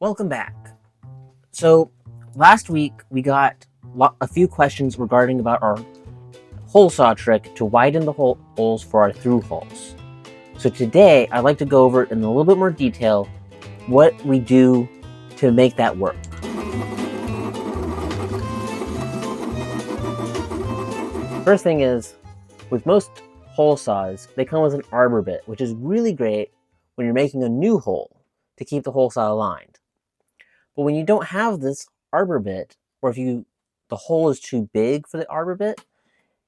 Welcome back. So, last week we got a few questions regarding about our hole saw trick to widen the holes for our through holes. So today I'd like to go over in a little bit more detail what we do to make that work. First thing is, with most hole saws, they come with an arbor bit, which is really great when you're making a new hole to keep the hole saw aligned. But when you don't have this arbor bit, or if the hole is too big for the arbor bit,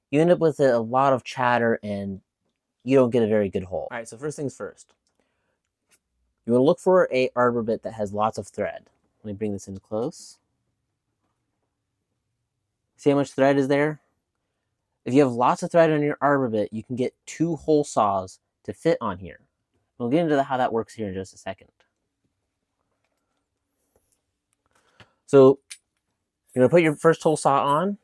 you end up with a lot of chatter and you don't get a very good hole. All right, so first things first. You want to look for a arbor bit that has lots of thread. Let me bring this in close. See how much thread is there? If you have lots of thread on your arbor bit, you can get 2 hole saws to fit on here. We'll get into how that works here in just a second. So you're going to put your first hole saw on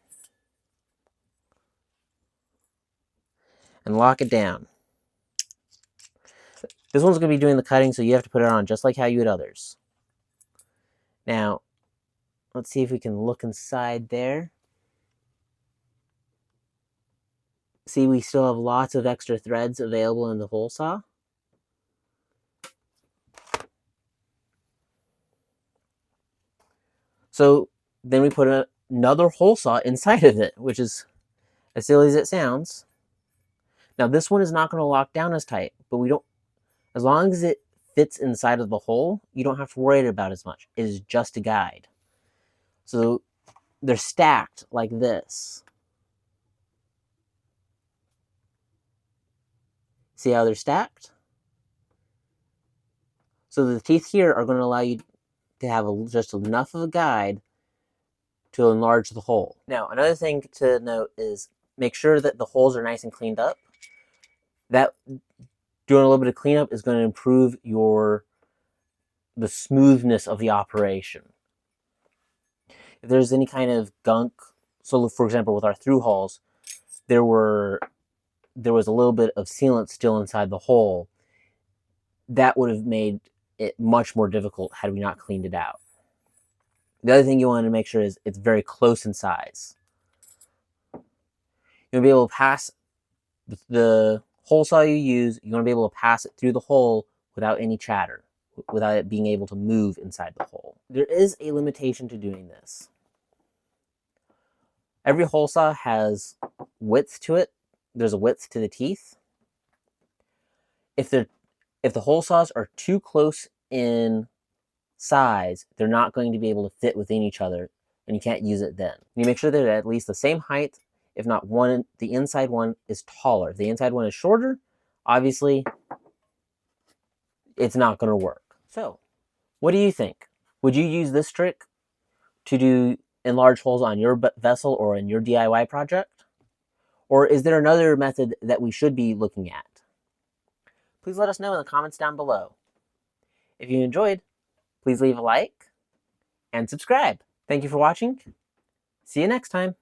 and lock it down. This one's going to be doing the cutting, so you have to put it on just like how you would others. Now, let's see if we can look inside there. See, we still have lots of extra threads available in the hole saw. So then we put another hole saw inside of it, which is as silly as it sounds. Now this one is not going to lock down as tight, but as long as it fits inside of the hole, you don't have to worry about it as much. It is just a guide. So they're stacked like this. See how they're stacked? So the teeth here are going to allow you to have just enough of a guide to enlarge the hole. Now, another thing to note is make sure that the holes are nice and cleaned up. That doing a little bit of cleanup is going to improve the smoothness of the operation. If there's any kind of gunk, so for example with our through holes, there was a little bit of sealant still inside the hole, that would have made it much more difficult had we not cleaned it out. The other thing you want to make sure is it's very close in size. You'll be able to pass the hole saw you use, you want to be able to pass it through the hole without any chatter, without it being able to move inside the hole. There is a limitation to doing this. Every hole saw has width to it. There's a width to the teeth. If the hole saws are too close in size, they're not going to be able to fit within each other, and you can't use it then. You make sure they're at least the same height. If not, the inside one is taller. If the inside one is shorter, obviously, it's not going to work. So, what do you think? Would you use this trick to do enlarge holes on your vessel or in your DIY project? Or is there another method that we should be looking at? Please let us know in the comments down below. If you enjoyed, please leave a like and subscribe. Thank you for watching. See you next time.